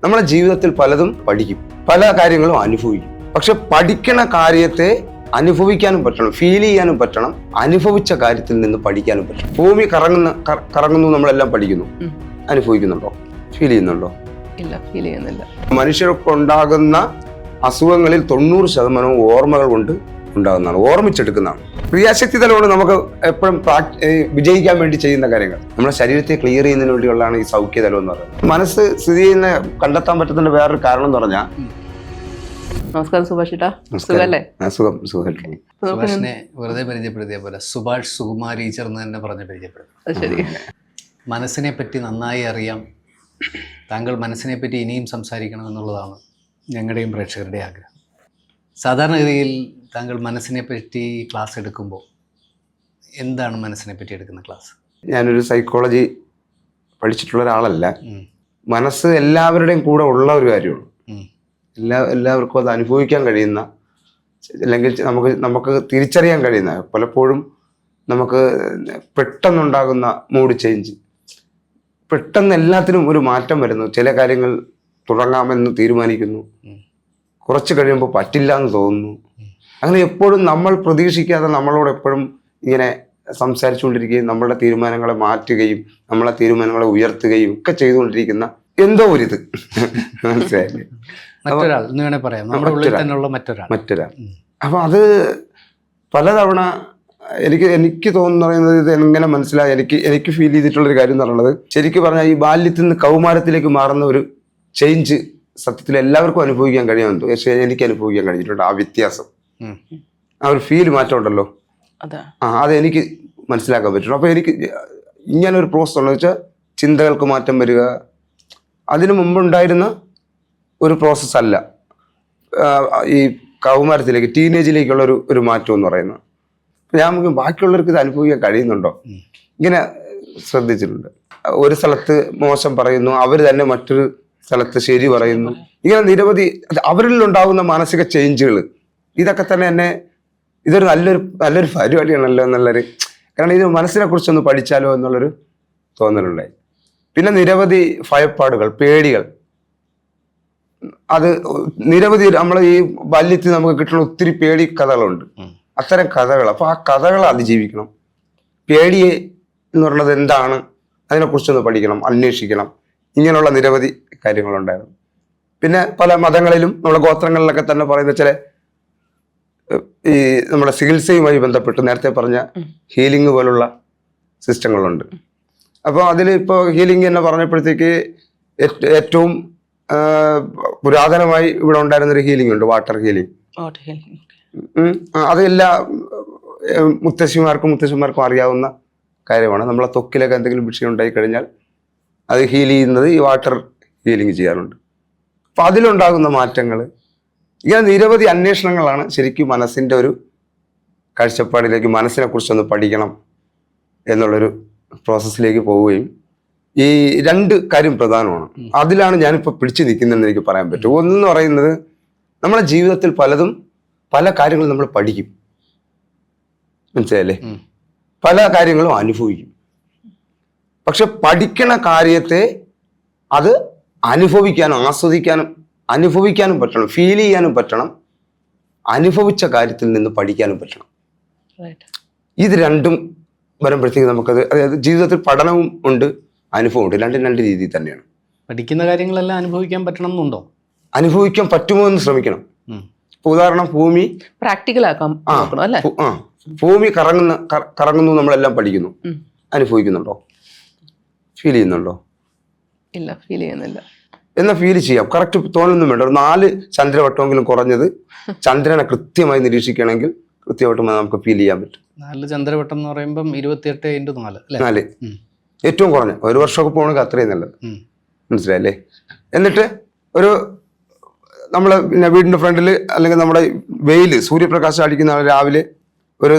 നമ്മളെ ജീവിതത്തിൽ പലതും പഠിക്കും, പല കാര്യങ്ങളും അനുഭവിക്കും. പക്ഷെ പഠിക്കണ കാര്യത്തെ അനുഭവിക്കാനും പറ്റണം, ഫീൽ ചെയ്യാനും പറ്റണം. അനുഭവിച്ച കാര്യത്തിൽ നിന്ന് പഠിക്കാനും പറ്റണം. ഭൂമി കറങ്ങുന്നു, നമ്മളെല്ലാം പഠിക്കുന്നു. അനുഭവിക്കുന്നുണ്ടോ? ഫീൽ ചെയ്യുന്നുണ്ടോ? ഇല്ല, ഫീൽ ചെയ്യുന്നില്ല. മനുഷ്യർക്ക് ഉണ്ടാകുന്ന അസുഖങ്ങളിൽ 90% ഓർമ്മകൾ കൊണ്ട് ഉണ്ടാകുന്നതാണ്, ഓർമ്മിച്ചെടുക്കുന്നതാണ്. ക്രിയാശക്തി തലമാണ് നമുക്ക് എപ്പോഴും വിജയിക്കാൻ വേണ്ടി ചെയ്യുന്ന കാര്യങ്ങൾ. നമ്മുടെ ശരീരത്തെ ക്ലിയർ ചെയ്യുന്നതിന് വേണ്ടിയുള്ളതാണ് ഈ സൗഖ്യതലം എന്ന് പറയുന്നത്. മനസ്സ് സ്ഥിതി ചെയ്യുന്ന കണ്ടെത്താൻ പറ്റുന്നതിന്റെ വേറൊരു കാരണം എന്ന് പറഞ്ഞാൽ. നമസ്കാരം സുഭാഷ് ചേട്ടാ, സുഖല്ലേ? സുഖം. സുഭാഷിനെ വെറുതെ പരിചയപ്പെടുത്തിയ പോലെ സുഭാഷ് സുകുമാരി ചേർന്ന് തന്നെ പറഞ്ഞ് പരിചയപ്പെടുത്തും. ശരി. മനസ്സിനെ പറ്റി നന്നായി അറിയാം, താങ്കൾ മനസ്സിനെ പറ്റി ഇനിയും സംസാരിക്കണം എന്നുള്ളതാണ് ഞങ്ങളുടെയും പ്രേക്ഷകരുടെ ആഗ്രഹം. സാധാരണഗതിയിൽ താങ്കൾ മനസ്സിനെ പറ്റി ക്ലാസ് എടുക്കുമ്പോൾ എന്താണ് മനസ്സിനെ പറ്റി എടുക്കുന്ന ക്ലാസ്? ഞാനൊരു സൈക്കോളജി പഠിച്ചിട്ടുള്ള ഒരാളല്ല. മനസ്സ് എല്ലാവരുടെയും കൂടെ ഉള്ള ഒരു കാര്യമാണ്. എല്ലാവർക്കും അത് അനുഭവിക്കാൻ കഴിയുന്ന, അല്ലെങ്കിൽ നമുക്ക് തിരിച്ചറിയാൻ കഴിയുന്ന, പലപ്പോഴും നമുക്ക് പെട്ടെന്നുണ്ടാകുന്ന മൂഡ് ചേഞ്ച്, പെട്ടെന്ന് എല്ലാത്തിനും ഒരു മാറ്റം വരുന്നു. ചില കാര്യങ്ങൾ തുടങ്ങാമെന്ന് തീരുമാനിക്കുന്നു, കുറച്ച് കഴിയുമ്പോൾ പറ്റില്ല എന്ന് തോന്നുന്നു. അങ്ങനെ എപ്പോഴും നമ്മൾ പ്രതീക്ഷിക്കാതെ നമ്മളോട് എപ്പോഴും ഇങ്ങനെ സംസാരിച്ചുകൊണ്ടിരിക്കുകയും നമ്മളുടെ തീരുമാനങ്ങളെ മാറ്റുകയും നമ്മളെ തീരുമാനങ്ങളെ ഉയർത്തുകയും ഒക്കെ ചെയ്തുകൊണ്ടിരിക്കുന്ന എന്തോ ഒരിത്. മനസ്സിലായില്ലേ? മറ്റൊരാൾ എന്ന് വേണേൽ പറയാം, നമ്മുടെ ഉള്ളിൽ തന്നെയുള്ള മറ്റൊരാൾ. അപ്പൊ അത് പലതവണ എനിക്ക് തോന്നുന്നത്, ഇത് എങ്ങനെ മനസ്സിലായി, എനിക്ക് ഫീൽ ചെയ്തിട്ടുള്ളൊരു കാര്യം എന്ന് പറയുന്നത്, ശരിക്കും പറഞ്ഞാൽ ഈ ബാല്യത്തിൽ നിന്ന് കൗമാരത്തിലേക്ക് മാറുന്ന ഒരു ചേഞ്ച് സത്യത്തിൽ എല്ലാവർക്കും അനുഭവിക്കാൻ കഴിയുമെന്ന്. പക്ഷേ എനിക്ക് അനുഭവിക്കാൻ കഴിഞ്ഞിട്ടുണ്ട് ആ വ്യത്യാസം, ആ ഒരു ഫീല് മാറ്റം ഉണ്ടല്ലോ. അത് എനിക്ക് മനസ്സിലാക്കാൻ പറ്റുള്ളൂ. അപ്പോൾ എനിക്ക് ഇങ്ങനെ ഒരു പ്രോസസ് ഉള്ളത് വെച്ചാൽ ചിന്തകൾക്ക് മാറ്റം വരിക അതിനു മുമ്പുണ്ടായിരുന്ന ഒരു പ്രോസസ്സ് അല്ല ഈ കൗമാരത്തിലേക്ക്, ടീനേജിലേക്കുള്ള ഒരു മാറ്റം എന്ന് പറയുന്നത്. നമുക്ക് ബാക്കിയുള്ളവർക്ക് ഇത് അനുഭവിക്കാൻ കഴിയുന്നുണ്ടോ? ഇങ്ങനെ ശ്രദ്ധിച്ചിട്ടുണ്ട്. ഒരു സ്ഥലത്ത് മോശം പറയുന്നു, അവർ തന്നെ മറ്റൊരു സ്ഥലത്ത് ശരി പറയുന്നു. ഇങ്ങനെ നിരവധി അവരിലുണ്ടാകുന്ന മാനസിക ചേഞ്ചുകൾ, ഇതൊക്കെ തന്നെ എന്നെ ഇതൊരു നല്ലൊരു പരിപാടിയാണല്ലോ എന്നുള്ളൊരു, കാരണം ഇത് മനസ്സിനെ കുറിച്ചൊന്ന് പഠിച്ചാലോ എന്നുള്ളൊരു തോന്നലുണ്ടായി. പിന്നെ നിരവധി ഭയപ്പാടുകൾ, പേടികൾ, അത് നിരവധി നമ്മൾ ഈ ബാല്യത്തിൽ നമുക്ക് കിട്ടുന്ന ഒത്തിരി പേടി കഥകളുണ്ട്. അത്തരം കഥകൾ, അപ്പോൾ ആ കഥകൾ അതിജീവിക്കണം. പേടിയെ എന്ന് പറയുന്നത് എന്താണ്, അതിനെക്കുറിച്ചൊന്ന് പഠിക്കണം, അന്വേഷിക്കണം. ഇങ്ങനെയുള്ള നിരവധി കാര്യങ്ങളുണ്ടായിരുന്നു. പിന്നെ പല മതങ്ങളിലും നമ്മുടെ ഗോത്രങ്ങളിലൊക്കെ തന്നെ പറയുന്ന ചില ഈ നമ്മുടെ ചികിത്സയുമായി ബന്ധപ്പെട്ട് നേരത്തെ പറഞ്ഞ ഹീലിംഗ് പോലുള്ള സിസ്റ്റങ്ങളുണ്ട്. അപ്പോൾ അതിൽ ഇപ്പോൾ ഹീലിംഗ് എന്ന് പറഞ്ഞപ്പോഴത്തേക്ക് ഏറ്റവും പുരാതനമായി ഇവിടെ ഉണ്ടായിരുന്നൊരു ഹീലിംഗ് ഉണ്ട്, വാട്ടർ ഹീലിംഗ്. അത് എല്ലാ മുത്തശ്ശിമാർക്കും അറിയാവുന്ന കാര്യമാണ്. നമ്മളെ ത്വക്കിലൊക്കെ എന്തെങ്കിലും വിഷയം ഉണ്ടായി കഴിഞ്ഞാൽ അത് ഹീൽ ചെയ്യുന്നത് ഈ വാട്ടർ ഹീലിംഗ് ചെയ്യാറുണ്ട്. അപ്പം അതിലുണ്ടാകുന്ന മാറ്റങ്ങൾ, ഇങ്ങനെ നിരവധി അന്വേഷണങ്ങളാണ് ശരിക്കും മനസ്സിൻ്റെ ഒരു കാഴ്ചപ്പാടിലേക്ക്, മനസ്സിനെ കുറിച്ചൊന്ന് പഠിക്കണം എന്നുള്ളൊരു പ്രോസസ്സിലേക്ക് പോവുകയും, ഈ രണ്ട് കാര്യം പ്രധാനമാണ്. അതിലാണ് ഞാനിപ്പോൾ പിടിച്ചു നിൽക്കുന്നതെന്ന് എനിക്ക് പറയാൻ പറ്റും. ഒന്നെന്ന് പറയുന്നത്, നമ്മളെ ജീവിതത്തിൽ പല കാര്യങ്ങളും നമ്മൾ പഠിക്കും, മനസ്സിലായല്ലേ? പല കാര്യങ്ങളും അനുഭവിക്കും. പക്ഷെ പഠിക്കണ കാര്യത്തെ അത് അനുഭവിക്കാനും അനുഭവിക്കാനും പറ്റണം, ഫീൽ ചെയ്യാനും പറ്റണം. അനുഭവിച്ച കാര്യത്തിൽ നിന്ന് പഠിക്കാനും പറ്റണം. ഇത് രണ്ടും വരുമ്പോഴത്തേക്ക് നമുക്കത്, അതായത് ജീവിതത്തിൽ പഠനവും ഉണ്ട്, അനുഭവം ഉണ്ട്. രണ്ട് രീതിയിൽ തന്നെയാണ്. പഠിക്കുന്ന കാര്യങ്ങളെല്ലാം അനുഭവിക്കാൻ പറ്റണം എന്നുണ്ടോ? അനുഭവിക്കാൻ പറ്റുമോ എന്ന് ശ്രമിക്കണം. ഇപ്പൊ ഉദാഹരണം, ഭൂമി പ്രാക്ടിക്കൽ ആക്കാം. ഭൂമി കറങ്ങുന്നു, നമ്മളെല്ലാം പഠിക്കുന്നു. അനുഭവിക്കുന്നുണ്ടോ? ഫീൽ ചെയ്യുന്നുണ്ടോ? ഇല്ല, ഫീൽ ചെയ്യുന്നില്ല. എന്നാൽ ഫീൽ ചെയ്യാം. കറക്റ്റ് തോന്നൊന്നും വേണ്ട. ഒരു 4 ചന്ദ്രവട്ടമെങ്കിലും കുറഞ്ഞത് ചന്ദ്രനെ കൃത്യമായി നിരീക്ഷിക്കണമെങ്കിൽ കൃത്യമായിട്ട് നമുക്ക് ഫീൽ ചെയ്യാൻ പറ്റും. 4 ചന്ദ്രവട്ടം എന്ന് പറയുമ്പം 28x4 4 ഏറ്റവും കുറഞ്ഞ. ഒരു വർഷമൊക്കെ പോകണമെങ്കിൽ അത്രയും നല്ലത്, മനസ്സിലായല്ലേ? എന്നിട്ട് നമ്മളെ പിന്നെ വീടിൻ്റെ ഫ്രണ്ടിൽ അല്ലെങ്കിൽ നമ്മുടെ വെയിൽ, സൂര്യപ്രകാശം അടിക്കുന്ന രാവിലെ ഒരു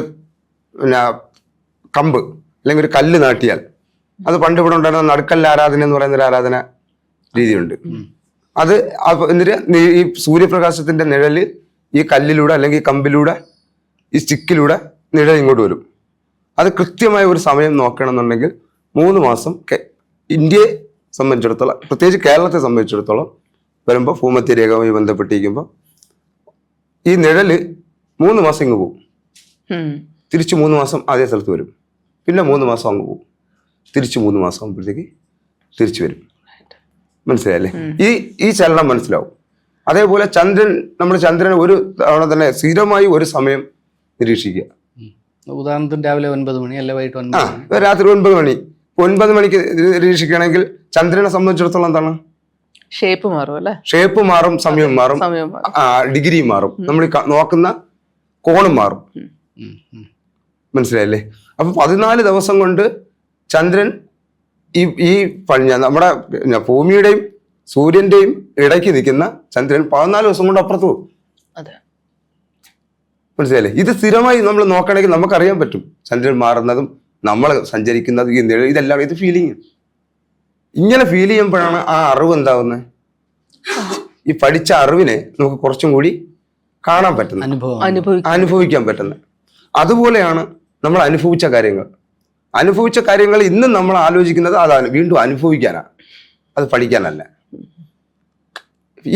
പിന്നെ കമ്പ് അല്ലെങ്കിൽ ഒരു കല്ല് നാട്ടിയാൽ, അത് പണ്ട് ഇവിടെ ഉണ്ടായിരുന്ന നടുക്കല്ല് ആരാധന എന്ന് പറയുന്ന ഒരു ആരാധന രീതിയുണ്ട്. അത് എന്നിട്ട് ഈ സൂര്യപ്രകാശത്തിന്റെ നിഴല് ഈ കല്ലിലൂടെ അല്ലെങ്കിൽ ഈ കമ്പിലൂടെ ഈ സ്റ്റിക്കിലൂടെ നിഴൽ ഇങ്ങോട്ട് വരും. അത് കൃത്യമായ ഒരു സമയം നോക്കണമെന്നുണ്ടെങ്കിൽ 3 മാസം ഇന്ത്യയെ സംബന്ധിച്ചിടത്തോളം, പ്രത്യേകിച്ച് കേരളത്തെ സംബന്ധിച്ചിടത്തോളം വരുമ്പോൾ ഭൂമധ്യരേഖയുമായി ബന്ധപ്പെട്ടിരിക്കുമ്പോൾ ഈ നിഴല് 3 മാസം ഇങ്ങ് പോകും, തിരിച്ച് 3 മാസം അതേ സ്ഥലത്ത് വരും, പിന്നെ 3 മാസം അങ്ങ് പോകും, തിരിച്ച് 3 മാസം ആകുമ്പോഴത്തേക്ക് തിരിച്ചു വരും. മനസ്സിലായല്ലേ? ഈ ചലനം മനസ്സിലാവും. അതേപോലെ നമ്മുടെ ചന്ദ്രൻ ഒരു തവണ തന്നെ സ്ഥിരമായി ഒരു സമയം നിരീക്ഷിക്കുക. ഉദാഹരണത്തിന് രാവിലെ 9 മണി അല്ലെ വൈകിട്ട് 9 മണി, രാത്രി 9 മണി. 9 മണിക്ക് നിരീക്ഷിക്കുകയാണെങ്കിൽ ചന്ദ്രനെ സംബന്ധിച്ചിടത്തോളം എന്താണ്? ഷേപ്പ് മാറും അല്ലേ? ഷേപ്പ് മാറും, സമയം മാറും, ഡിഗ്രി മാറും, നമ്മൾ നോക്കുന്ന കോണും മാറും. മനസ്സിലായല്ലേ? അപ്പൊ 14 ദിവസം കൊണ്ട് ചന്ദ്രൻ ഈ നമ്മുടെ ഭൂമിയുടെയും സൂര്യന്റെയും ഇടയ്ക്ക് നിൽക്കുന്ന ചന്ദ്രൻ 14 ദിവസം കൊണ്ട് അപ്പുറത്ത് പോകും. മനസ്സിലായില്ലേ? ഇത് സ്ഥിരമായി നമ്മൾ നോക്കണമെങ്കിൽ നമുക്കറിയാൻ പറ്റും ചന്ദ്രൻ മാറുന്നതും നമ്മൾ സഞ്ചരിക്കുന്നതും ഈ നിഴൽ, ഇതെല്ലാം ഇത് ഫീലിംഗ്. ഇങ്ങനെ ഫീൽ ചെയ്യുമ്പോഴാണ് ആ അറിവ് എന്താവുന്നത്. ഈ പഠിച്ച അറിവിനെ നമുക്ക് കുറച്ചും കൂടി കാണാൻ പറ്റുന്നത്, അനുഭവിക്കാൻ പറ്റുന്നത്. അതുപോലെയാണ് നമ്മൾ അനുഭവിച്ച കാര്യങ്ങൾ ഇന്നും നമ്മൾ ആലോചിക്കുന്നത് അതാണ്, വീണ്ടും അനുഭവിക്കാനാണ്, അത് പഠിക്കാനല്ല.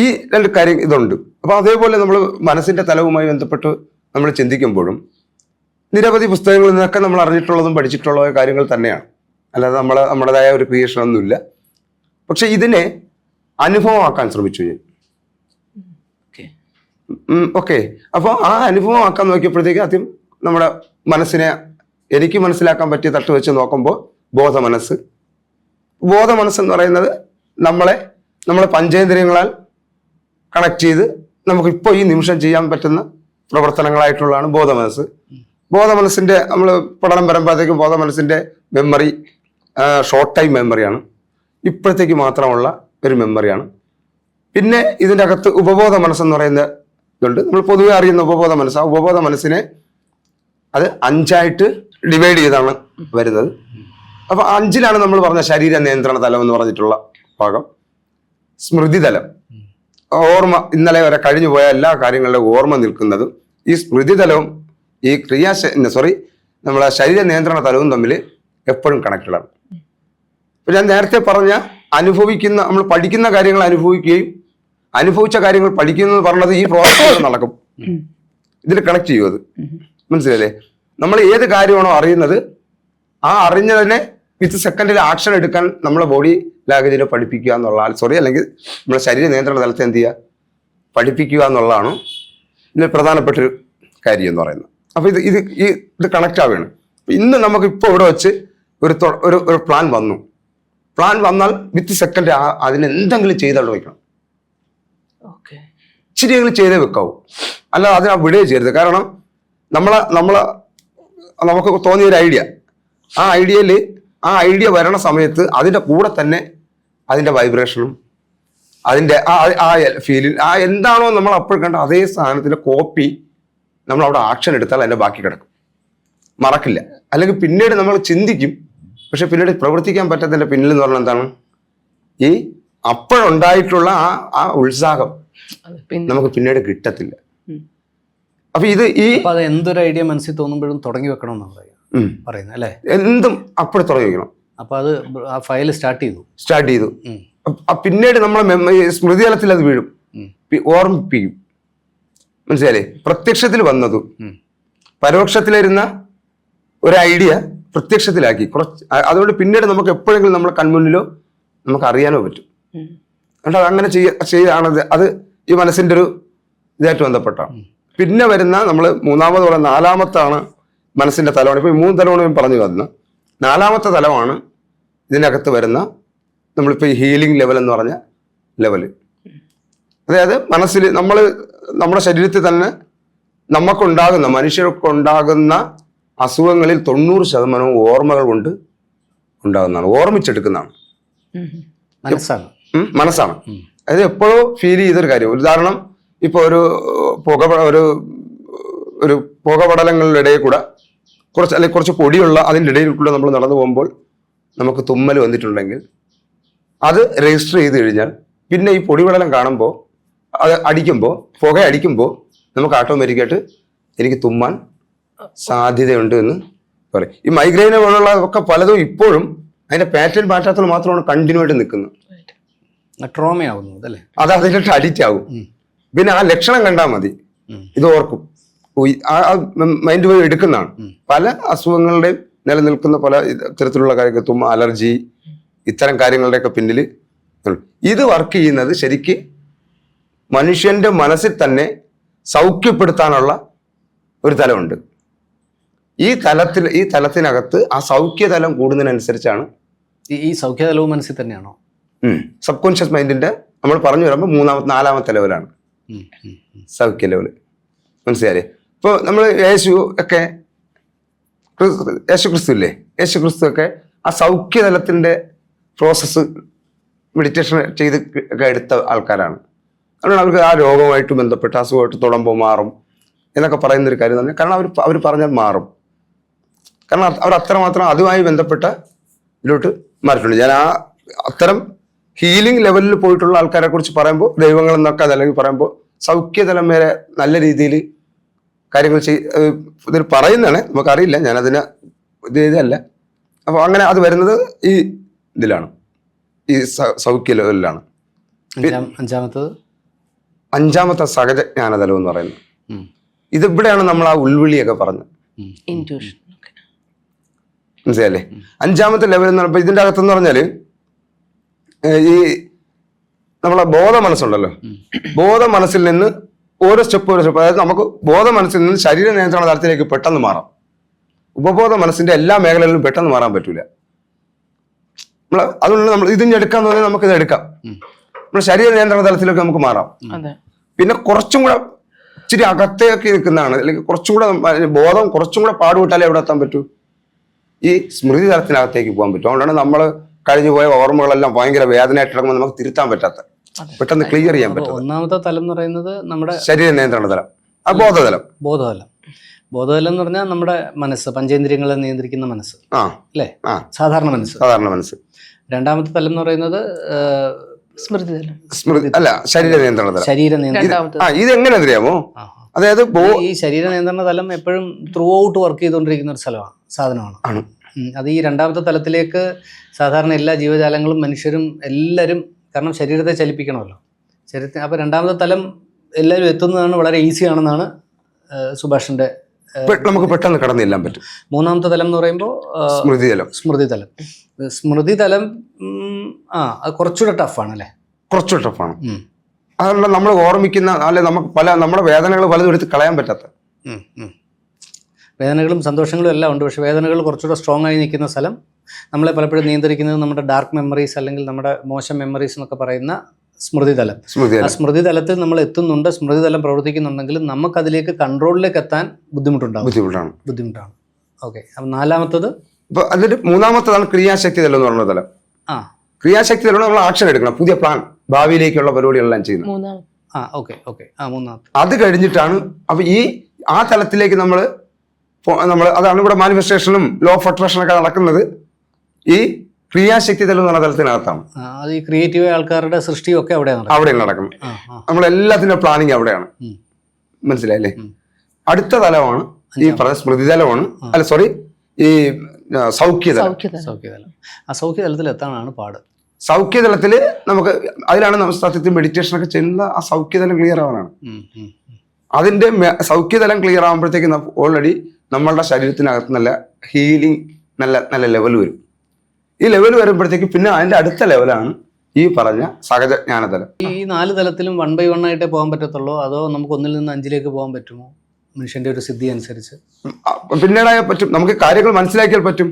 ഈ 2 കാര്യം ഇതുണ്ട്. അപ്പൊ അതേപോലെ നമ്മൾ മനസ്സിന്റെ തലവുമായി ബന്ധപ്പെട്ട് നമ്മൾ ചിന്തിക്കുമ്പോഴും നിരവധി പുസ്തകങ്ങളിൽ നിന്നൊക്കെ നമ്മൾ അറിഞ്ഞിട്ടുള്ളതും പഠിച്ചിട്ടുള്ള കാര്യങ്ങൾ തന്നെയാണ്, അല്ലാതെ നമ്മുടേതായ ഒരു ക്രിയേഷൻ ഒന്നുമില്ല. പക്ഷെ ഇതിനെ അനുഭവമാക്കാൻ ശ്രമിച്ചു ഞാൻ. ഓക്കെ. അപ്പോൾ ആ അനുഭവമാക്കാൻ നോക്കിയപ്പോഴത്തേക്ക് ആദ്യം നമ്മുടെ മനസ്സിനെ എനിക്ക് മനസ്സിലാക്കാൻ പറ്റിയ തട്ട് വെച്ച് നോക്കുമ്പോൾ ബോധമനസ്സ് എന്ന് പറയുന്നത് നമ്മളെ പഞ്ചേന്ദ്രിയങ്ങളാൽ കണക്ട് ചെയ്ത് നമുക്ക് ഇപ്പോൾ ഈ നിമിഷം ചെയ്യാൻ പറ്റുന്ന പ്രവർത്തനങ്ങളായിട്ടുള്ളതാണ് ബോധമനസ്സിന്റെ നമ്മൾ പഠനം വരുമ്പോഴത്തേക്കും ബോധമനസ്സിന്റെ മെമ്മറി ഷോർട്ട് ടൈം മെമ്മറിയാണ്, ഇപ്പോഴത്തേക്ക് മാത്രമുള്ള ഒരു മെമ്മറിയാണ്. പിന്നെ ഇതിൻ്റെ അകത്ത് ഉപബോധ മനസ്സെന്ന് പറയുന്ന ഇതുണ്ട്. നമ്മൾ പൊതുവെ അറിയുന്ന ഉപബോധ മനസ്സ്, ആ ഉപബോധ മനസ്സിനെ അത് 5ആയിട്ട് ഡിവൈഡ് ചെയ്താണ് വരുന്നത്. അപ്പൊ 5ലാണ് നമ്മൾ പറഞ്ഞ ശരീര നിയന്ത്രണ തലം എന്ന് പറഞ്ഞിട്ടുള്ള ഭാഗം. സ്മൃതിതലം, ഓർമ്മ, ഇന്നലെ വരെ കഴിഞ്ഞു പോയ എല്ലാ കാര്യങ്ങളുടെയും ഓർമ്മ നിൽക്കുന്നതും ഈ സ്മൃതിതലവും ഈ നമ്മളെ ശരീര നിയന്ത്രണ തലവും തമ്മിൽ എപ്പോഴും കണക്റ്റഡാണ്. ഞാൻ നേരത്തെ പറഞ്ഞ നമ്മൾ പഠിക്കുന്ന കാര്യങ്ങൾ അനുഭവിക്കുകയും അനുഭവിച്ച കാര്യങ്ങൾ പഠിക്കുന്നത് പറഞ്ഞത് ഈ പ്രോസസ് നടക്കും. ഇതിൽ കണക്ട് ചെയ്യും അത്. മനസ്സിലല്ലേ? നമ്മൾ ഏത് കാര്യമാണോ അറിയുന്നത്, ആ അറിഞ്ഞതിനെ വിത്ത് സെക്കൻഡിൽ ആക്ഷൻ എടുക്കാൻ നമ്മളെ ബോഡി ലാംഗ്വേജിനെ പഠിപ്പിക്കുക എന്നുള്ള അല്ലെങ്കിൽ നമ്മുടെ ശരീര നിയന്ത്രണ തലത്തെ എന്ത് ചെയ്യുക, പഠിപ്പിക്കുക എന്നുള്ളതാണ് ഇതിൽ പ്രധാനപ്പെട്ടൊരു കാര്യം എന്ന് പറയുന്നത്. അപ്പൊ ഇത് കണക്ട് ആവുകയാണ്. ഇന്ന് നമുക്ക് ഇപ്പോൾ ഇവിടെ വെച്ച് ഒരു പ്ലാൻ വന്നാൽ വിത്ത് സെക്കൻഡ് അതിനെന്തെങ്കിലും ചെയ്തോണ്ട് വയ്ക്കണം. ഇച്ചിരിയെങ്കിലും ചെയ്തേ വെക്കാവൂ, അല്ലാതെ അതിനെ വിടുകയോ ചെയ്യരുത്. കാരണം നമുക്ക് തോന്നിയ ഒരു ഐഡിയ, ആ ഐഡിയ വരണ സമയത്ത് അതിൻ്റെ കൂടെ തന്നെ അതിൻ്റെ വൈബ്രേഷനും അതിൻ്റെ ആ ഫീലിൽ എന്താണോ നമ്മൾ അപ്പോൾ കണ്ട അതേ സാധനത്തിൻ്റെ കോപ്പി നമ്മൾ അവിടെ ആക്ഷൻ എടുത്താൽ അതിൻ്റെ ബാക്കി കിടക്കും, മറക്കില്ല. അല്ലെങ്കിൽ പിന്നീട് നമ്മൾ ചിന്തിക്കും, പക്ഷെ പിന്നീട് പ്രവർത്തിക്കാൻ പറ്റത്തിൻ്റെ പിന്നിൽ എന്ന് പറഞ്ഞാൽ എന്താണ്, ഈ അപ്പോഴുണ്ടായിട്ടുള്ള ആ ഉത്സാഹം നമുക്ക് പിന്നീട് കിട്ടത്തില്ല. അപ്പൊ അത് എന്തൊരു ഐഡിയ മനസ്സിൽ തോന്നുമ്പോഴും തുടങ്ങി വെക്കണം എന്നാണ് പറയുന്നത് അല്ലേ? എന്തും അപ്പോൾ തുടങ്ങി വെക്കണം. അപ്പൊ അത് ആ ഫയൽ സ്റ്റാർട്ട് ചെയ്തു പിന്നീട് നമ്മളെ സ്മൃതിതലത്തിൽ അത് വീഴും, ഓർമ്മിപ്പിക്കും. മനസ്സിലായില്ലേ? പ്രത്യക്ഷത്തിൽ വന്നതും പരോക്ഷത്തിലിരുന്ന ഒരു ഐഡിയ പ്രത്യക്ഷത്തിലാക്കി അതുകൊണ്ട് പിന്നീട് നമുക്ക് എപ്പോഴെങ്കിലും നമ്മളെ കൺമുന്നിലോ നമുക്ക് അറിയാനോ പറ്റും. അതുകൊണ്ട് അതങ്ങനെ ചെയ്യാണത്. അത് ഈ മനസ്സിന്റെ ഒരു ഇതായിട്ട് ബന്ധപ്പെട്ടാണ്. പിന്നെ വരുന്ന നമ്മൾ മൂന്നാമത് പറയുന്ന 4-മത്താണ് മനസ്സിന്റെ തലമാണ്. ഇപ്പൊ 3 തലമാണ് ഞാൻ പറഞ്ഞു വന്നത്. 4-മത്തെ തലമാണ് ഇതിനകത്ത് വരുന്ന നമ്മളിപ്പോൾ ഈ ഹീലിംഗ് ലെവൽ എന്ന് പറഞ്ഞ ലെവല്. അതായത് മനസ്സിൽ നമ്മുടെ ശരീരത്തിൽ തന്നെ മനുഷ്യർക്കുണ്ടാകുന്ന അസുഖങ്ങളിൽ 90% ഓർമ്മകൾ കൊണ്ട് ഉണ്ടാകുന്നതാണ്, ഓർമ്മിച്ചെടുക്കുന്നതാണ്, മനസ്സാണ്. അതായത് എപ്പോഴോ ഫീൽ ചെയ്തൊരു കാര്യം. ഉദാഹരണം, ഇപ്പൊ ഒരു പുകപടലങ്ങളുടെ ഇടയിൽ കൂടെ കുറച്ച് പൊടിയുള്ള അതിൻ്റെ ഇടയിൽ കൂടെ നമ്മൾ നടന്നു പോകുമ്പോൾ നമുക്ക് തുമ്മൽ വന്നിട്ടുണ്ടെങ്കിൽ അത് രജിസ്റ്റർ ചെയ്ത് കഴിഞ്ഞാൽ പിന്നെ ഈ പൊടിപടലം കാണുമ്പോൾ പുക അടിക്കുമ്പോൾ നമുക്ക് ഓട്ടോമാറ്റിക്കായിട്ട് എനിക്ക് തുമ്മാൻ സാധ്യതയുണ്ട് എന്ന് പറയും. ഈ മൈഗ്രെയിന് പോലുള്ള ഒക്കെ പലതും ഇപ്പോഴും അതിന്റെ പാറ്റേൺ മാറ്റാത്തത് മാത്രമാണ് കണ്ടിന്യൂ ആയിട്ട് നിൽക്കുന്നത്. ട്രോമയാവുന്നത് അല്ലേ? അത് അതിലിട്ട് അഡിക്റ്റ് ആവും. പിന്നെ ആ ലക്ഷണം കണ്ടാൽ മതി, ഇത് ഓർക്കും, ആ മൈൻഡ് പോയി എടുക്കുന്നതാണ്. പല അസുഖങ്ങളുടെയും നിലനിൽക്കുന്ന പല ഇത്തരത്തിലുള്ള കാര്യങ്ങൾ, തുമ്മ, അലർജി, ഇത്തരം കാര്യങ്ങളുടെയൊക്കെ പിന്നിൽ ഇത് വർക്ക് ചെയ്യുന്നത് ശരിക്ക് മനുഷ്യന്റെ മനസ്സിൽ തന്നെ സൗഖ്യപ്പെടുത്താനുള്ള ഒരു തലമുണ്ട്. ഈ തലത്തിനകത്ത് ആ സൗഖ്യതലം കൂടുന്നതിനനുസരിച്ചാണ് ഈ സൗഖ്യതലവും മനസ്സിൽ തന്നെയാണോ? സബ് കോൺഷ്യസ് മൈൻഡിന്റെ നമ്മൾ പറഞ്ഞു വരുമ്പോൾ നാലാമത്തെ ലെവലാണ് സൗഖ്യ ലെവല്. മനസ്സിലായില്ലേ? ഇപ്പോൾ നമ്മൾ യേശു ക്രിസ്തു ഇല്ലേ, യേശു ക്രിസ്തു ഒക്കെ ആ സൗഖ്യതലത്തിന്റെ പ്രോസസ്സ് മെഡിറ്റേഷൻ ചെയ്ത് ഒക്കെ എടുത്ത ആൾക്കാരാണ്. അതുകൊണ്ട് അവർക്ക് ആ രോഗവുമായിട്ട് ബന്ധപ്പെട്ട് അസുഖമായിട്ട് തൊടുമ്പോൾ മാറും എന്നൊക്കെ പറയുന്നൊരു കാര്യം തന്നെ. കാരണം അവർ പറഞ്ഞാൽ മാറും. കാരണം അവർ അത്രമാത്രം അതുമായി ബന്ധപ്പെട്ട ഇതിലോട്ട് മാറിയിട്ടുണ്ട്. ഞാൻ അത്തരം ഹീലിംഗ് ലെവലിൽ പോയിട്ടുള്ള ആൾക്കാരെ കുറിച്ച് പറയുമ്പോൾ, ദൈവങ്ങൾ എന്നൊക്കെ അതല്ലെങ്കിൽ പറയുമ്പോൾ സൗഖ്യതലം വരെ നല്ല രീതിയിൽ കാര്യങ്ങൾ ഇതിൽ പറയുന്നതാണ്. നമുക്കറിയില്ല, ഞാനതിന് ഇത് ചെയ്തല്ല. അപ്പോൾ അങ്ങനെ അത് വരുന്നത് ഈ ഇതിലാണ്, ഈ സൗഖ്യ ലെവലിലാണ്. അഞ്ചാമത്തെ സഹജജ്ഞാനതലം എന്ന് പറയുന്നത് ഇതിവിടെയാണ് നമ്മൾ ആ ഉൾവിളിയൊക്കെ പറഞ്ഞത്. മനസ്സിലല്ലേ? അഞ്ചാമത്തെ ലെവൽ എന്ന് പറയുമ്പോൾ ഇതിൻ്റെ അകത്തെന്ന് പറഞ്ഞാൽ ഈ നമ്മളെ ബോധ മനസ്സുണ്ടല്ലോ, ബോധ മനസ്സിൽ നിന്ന് ഓരോ സ്റ്റെപ്പ്, അതായത് നമുക്ക് ബോധ മനസ്സിൽ നിന്ന് ശരീര നിയന്ത്രണ തലത്തിലേക്ക് പെട്ടെന്ന് മാറാം. ഉപബോധ മനസ്സിന്റെ എല്ലാ മേഖലകളിലും പെട്ടെന്ന് മാറാൻ പറ്റൂല. അതുകൊണ്ട് നമ്മൾ ഇതിന് എടുക്കാന്ന് പറഞ്ഞാൽ നമുക്ക് ഇത് എടുക്കാം. നമ്മൾ ശരീര നിയന്ത്രണ തലത്തിലേക്ക് നമുക്ക് മാറാം. പിന്നെ കുറച്ചും കൂടെ ഇച്ചിരി അകത്തേക്ക് നിൽക്കുന്നതാണ്, അല്ലെങ്കിൽ കുറച്ചും കൂടെ ബോധം കുറച്ചും കൂടെ പാടുവിട്ടാലേ എവിടെ എത്താൻ പറ്റൂ? ഈ സ്മൃതി തലത്തിനകത്തേക്ക് പോകാൻ പറ്റും. അതുകൊണ്ടാണ് നമ്മൾ കഴിഞ്ഞു പോയ ഓർമ്മകളെല്ലാം ഭയങ്കര വേദനയായിട്ട് കിടക്കുമ്പോൾ നമുക്ക് തിരുത്താൻ പറ്റാത്ത, പെട്ടെന്ന് ക്ലിയർ ചെയ്യാൻ പറ്റും. ഒന്നാമത്തെ തലം എന്ന് പറയുന്നത് നമ്മുടെ ശരീര നിയന്ത്രണ തലം, ആ ബോധതലം. ബോധതലം എന്ന് പറഞ്ഞാൽ നമ്മുടെ മനസ്സ്, പഞ്ചേന്ദ്രിയങ്ങളെ നിയന്ത്രിക്കുന്ന മനസ്സ് അല്ലേ? സാധാരണ മനസ്സ്. രണ്ടാമത്തെ തലം എന്ന് പറയുന്നത് സ്മൃതി അല്ല, ശരീര നിയന്ത്രണ തലം. ഇത് എങ്ങനെ അറിയാമോ? അതായത് ഈ ശരീര നിയന്ത്രണ തലം എപ്പോഴും ത്രൂ ഔട്ട് വർക്ക് ചെയ്തുകൊണ്ടിരിക്കുന്ന ഒരു സാധനമാണ്. അത് ഈ രണ്ടാമത്തെ തലത്തിലേക്ക് സാധാരണ എല്ലാ ജീവജാലങ്ങളും മനുഷ്യരും എല്ലാവരും, കാരണം ശരീരത്തെ ചലിപ്പിക്കണമല്ലോ, അപ്പോൾ രണ്ടാമത്തെ തലം എല്ലാവരും എത്തുന്നതാണ്, വളരെ ഈസി ആണെന്നാണ് സുഭാഷിന്റെ. നമുക്ക് പെട്ടെന്ന് കടന്നെല്ലാം പറ്റും. മൂന്നാമത്തെ തലം എന്ന് പറയുമ്പോൾ സ്മൃതിതലം അത് കുറച്ചുകൂടെ ടഫാണ് അല്ലേ? കുറച്ചുകൂടെ ടഫാണ്. അതുകൊണ്ട് നമ്മൾ ഓർമ്മിക്കുന്ന, അല്ലെ നമുക്ക് നമ്മുടെ വേദനകൾ പലതും എടുത്ത് കളയാൻ പറ്റാത്ത, വേദനകളും സന്തോഷങ്ങളും എല്ലാം ഉണ്ട്. പക്ഷെ വേദനകൾ കുറച്ചുകൂടെ സ്ട്രോങ് ആയി നിൽക്കുന്ന സ്ഥലം, നമ്മളെ പലപ്പോഴും നിയന്ത്രിക്കുന്നത് നമ്മുടെ ഡാർക്ക് മെമ്മറീസ് അല്ലെങ്കിൽ നമ്മുടെ മോശം മെമ്മറീസ് എന്നൊക്കെ പറയുന്ന സ്മൃതിതലം. ആ സ്മൃതിതലത്തിൽ നമ്മൾ എത്തുന്നുണ്ട്, സ്മൃതിതലം പ്രവർത്തിക്കുന്നുണ്ടെങ്കിലും നമുക്കതിലേക്ക് കൺട്രോളിലേക്ക് എത്താൻ ബുദ്ധിമുട്ടാണ്. ഓക്കെ. അപ്പം നാലാമത്തത്, അതിന്റെ മൂന്നാമത്തതാണ് ക്രിയാശക്തി തലം എന്ന് പറഞ്ഞ തലം. ക്രിയാശക്തി തലം നമ്മൾ ആക്ഷൻ എടുക്കണം, പുതിയ പ്ലാൻ, ഭാവിയിലേക്കുള്ള പരിപാടികളെല്ലാം ചെയ്യുന്നത്. മൂന്നാമത്തെ അത് കഴിഞ്ഞിട്ടാണ് അപ്പൊ ആ തലത്തിലേക്ക് നമ്മൾ അതാണ് ഇവിടെ മാനിഫെസ്റ്റേഷനും ലോ ഓഫ് അട്രാക്ഷനൊക്കെ നടക്കുന്നത് ഈ ക്രിയാശക്തി തലം എന്ന് പറഞ്ഞ തലത്തിനകത്താണ്. ഈ ക്രിയേറ്റീവ് ആൾക്കാരുടെ സൃഷ്ടിയും ഒക്കെ അവിടെയാണ് നടക്കുന്നത്. നമ്മളെല്ലാത്തിൻ്റെ പ്ലാനിങ് അവിടെയാണ്. മനസ്സിലായില്ലേ? അടുത്ത തലമാണ് ഈ പറഞ്ഞ സ്മൃതിതലമാണ്, അല്ല സോറി, ഈ സൗഖ്യതലം. ആ സൗഖ്യതലത്തിൽ എത്താനാണ് പാട്. സൗഖ്യതലത്തിൽ നമുക്ക് അതിലാണ് നമ്മൾ സത്യത്തിൽ മെഡിറ്റേഷൻ ഒക്കെ ചെയ്യുന്ന ആ സൗഖ്യതലം ക്ലിയർ ആവാനാണ്. അതിന്റെ സൗഖ്യതലം ക്ലിയർ ആകുമ്പോഴത്തേക്ക് ഓൾറെഡി നമ്മളുടെ ശരീരത്തിനകത്ത് നല്ല ഹീലിംഗ്, നല്ല ലെവൽ വരും. ഈ ലെവൽ വരുമ്പോഴത്തേക്ക് പിന്നെ അതിന്റെ അടുത്ത ലെവലാണ് ഈ പറഞ്ഞ സഹജജ്ഞാനതലം. ഈ 4 തലത്തിലും 1 by 1 ആയിട്ടേ പോകാൻ പറ്റത്തുള്ളൂ, അതോ നമുക്ക് 1 ൽ നിന്ന് 5ലേക്ക് പോകാൻ പറ്റുമോ മനുഷ്യന്റെ ഒരു സിദ്ധി അനുസരിച്ച്? പിന്നീടായ പറ്റും, നമുക്ക് കാര്യങ്ങൾ മനസ്സിലാക്കിയാൽ പറ്റും.